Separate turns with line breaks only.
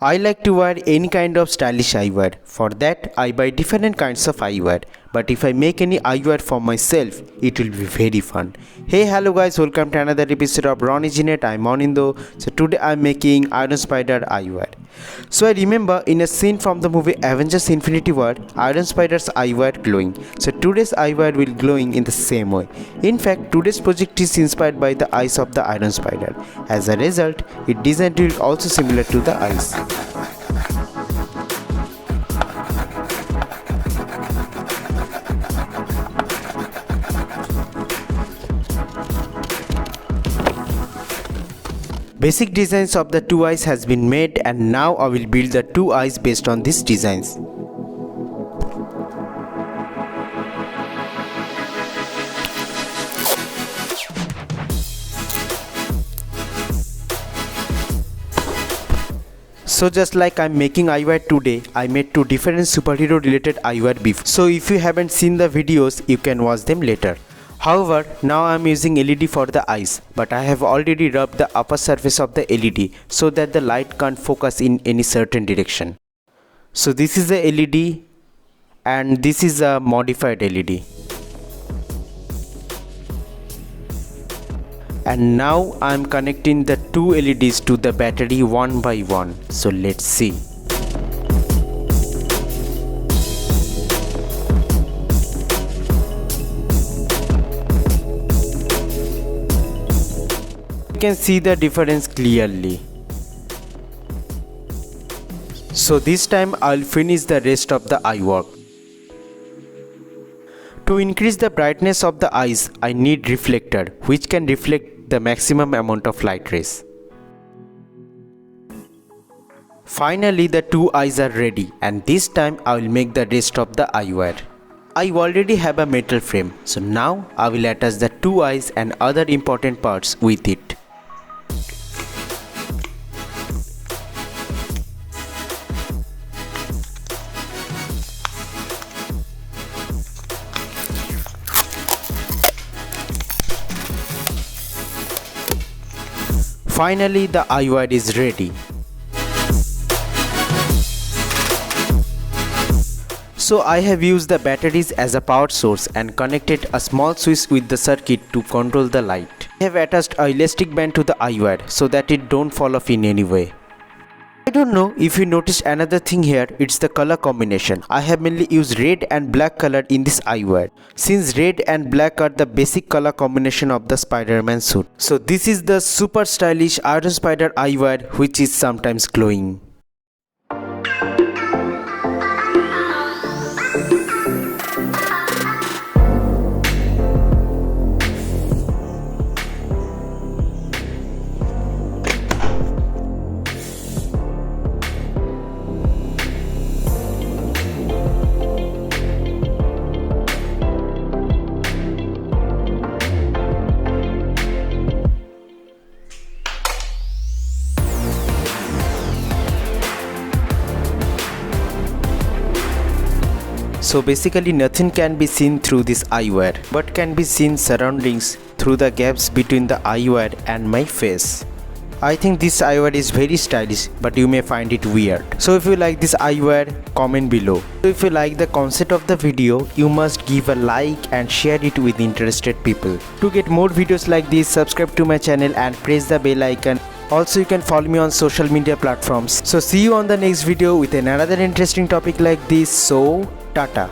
I like to wear any kind of stylish eyewear. For that, I buy different kinds of eyewear. But if I make any eyewear for myself, it will be very fun. Hey, hello guys, welcome to another episode of Roneyginate. I'm Anindya. So today I'm making Iron Spider Eyewear. So I remember in a scene from the movie Avengers Infinity War, Iron Spider's eyewear glowing. So today's eyewear will glowing in the same way. In fact, today's project is inspired by the eyes of the Iron Spider. As a result, its design will also similar to the eyes. Basic designs of the two eyes has been made, and now I will build the two eyes based on these designs. So just like I'm making eyewear today, I made two different superhero related eyewear before. So if you haven't seen the videos, you can watch them later. However, now I am using LED for the eyes, but I have already rubbed the upper surface of the LED so that the light can't focus in any certain direction. So this is the LED and this is a modified LED. And now I am connecting the two LEDs to the battery one by one. So let's see. You can see the difference clearly. So this time I'll finish the rest of the eye work. To increase the brightness of the eyes, I need reflector which can reflect the maximum amount of light rays. Finally, the two eyes are ready, and this time I will make the rest of the eyewear. I already have a metal frame, so now I will attach the two eyes and other important parts with it. Finally, the eyewear is ready. So I have used the batteries as a power source and connected a small switch with the circuit to control the light. I have attached an elastic band to the eyewear so that it don't fall off in any way. I don't know if you noticed another thing here, it's the color combination. I have mainly used red and black color in this eyewear, since red and black are the basic color combination of the Spider-Man suit. So this is the super stylish Iron Spider Eyewear which is sometimes glowing. So basically nothing can be seen through this eyewear, but can be seen surroundings through the gaps between the eyewear and my face. I think this eyewear is very stylish, but you may find it weird. So if you like this eyewear, comment below. So if you like the concept of the video, you must give a like and share it with interested people. To get more videos like this, subscribe to my channel and press the bell icon. Also, you can follow me on social media platforms. So see you on the next video with another interesting topic like this. So Tata.